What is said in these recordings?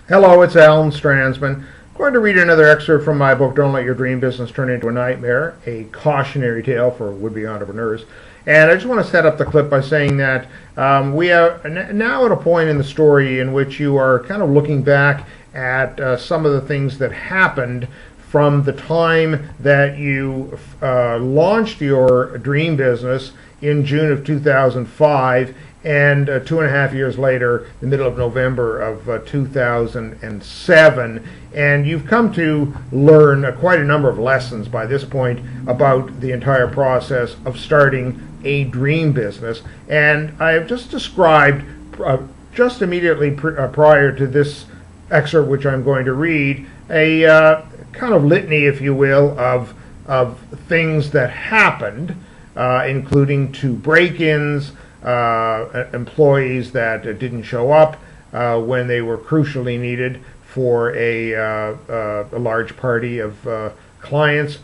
Hello, it's Alan Strandsman. I'm going to read another excerpt from my book, Don't Let Your Dream Business Turn Into a Nightmare, a cautionary tale for would-be entrepreneurs. And I just want to set up the clip by saying that we are now at a point in the story in which you are kind of looking back at some of the things that happened from the time that you launched your dream business in June of 2005 and 2.5 years later, the middle of November of 2007, and you've come to learn quite a number of lessons by this point about the entire process of starting a dream business. And I have just described, just immediately prior to this excerpt which I'm going to read, a kind of litany, if you will, of things that happened, including 2 break-ins, employees that didn't show up when they were crucially needed for a large party of clients,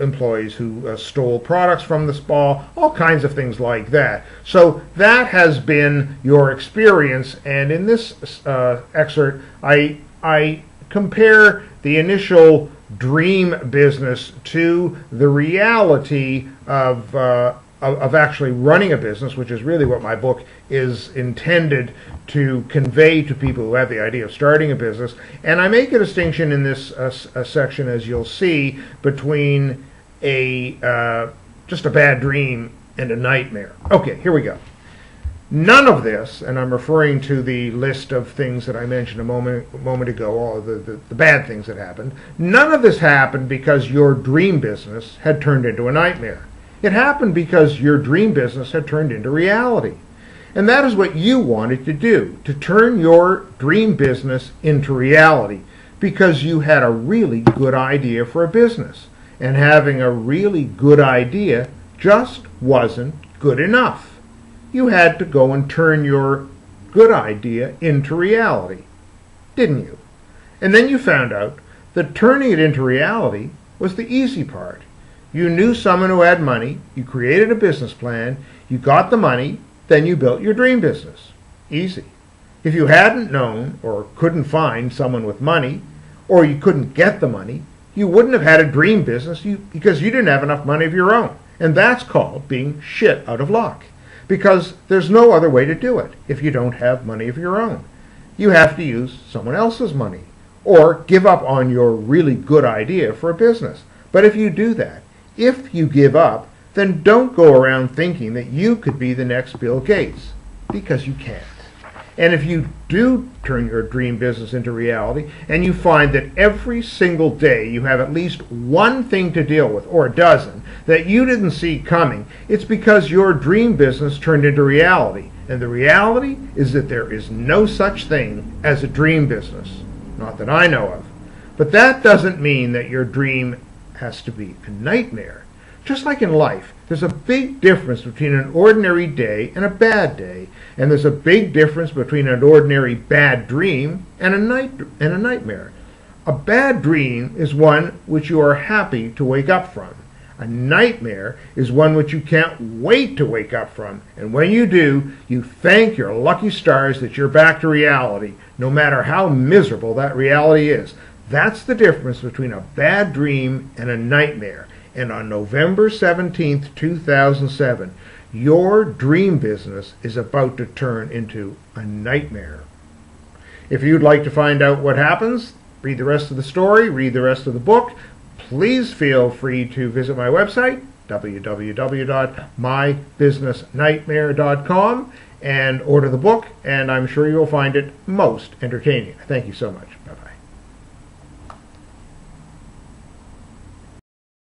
employees who stole products from the spa, all kinds of things like that. So that has been your experience, and in this excerpt I compare the initial dream business to the reality of actually running a business, which is really what my book is intended to convey to people who have the idea of starting a business. And I make a distinction in this section, as you'll see, between just a bad dream and a nightmare. Okay, here we go. None of this, and I'm referring to the list of things that I mentioned a moment ago, all the bad things that happened, none of this happened because your dream business had turned into a nightmare. It happened because your dream business had turned into reality. And that is what you wanted to do, to turn your dream business into reality, because you had a really good idea for a business. And having a really good idea just wasn't good enough. You had to go and turn your good idea into reality, didn't you? And then you found out that turning it into reality was the easy part. You knew someone who had money, you created a business plan, you got the money, then you built your dream business. Easy. If you hadn't known or couldn't find someone with money, or you couldn't get the money, you wouldn't have had a dream business because you didn't have enough money of your own. And that's called being shit out of luck. Because there's no other way to do it if you don't have money of your own. You have to use someone else's money, or give up on your really good idea for a business. But if you do that, if you give up, then don't go around thinking that you could be the next Bill Gates, because you can't. And if you do turn your dream business into reality, and you find that every single day you have at least one thing to deal with, or a dozen, that you didn't see coming, it's because your dream business turned into reality. And the reality is that there is no such thing as a dream business. Not that I know of. But that doesn't mean that your dream has to be a nightmare. Just like in life, there's a big difference between an ordinary day and a bad day, and there's a big difference between an ordinary bad dream and a nightmare. A bad dream is one which you are happy to wake up from. A nightmare is one which you can't wait to wake up from, and when you do, you thank your lucky stars that you're back to reality, no matter how miserable that reality is. That's the difference between a bad dream and a nightmare. And on November 17th, 2007, your dream business is about to turn into a nightmare. If you'd like to find out what happens, read the rest of the story, read the rest of the book, please feel free to visit my website, www.mybusinessnightmare.com, and order the book, and I'm sure you'll find it most entertaining. Thank you so much. Bye-bye.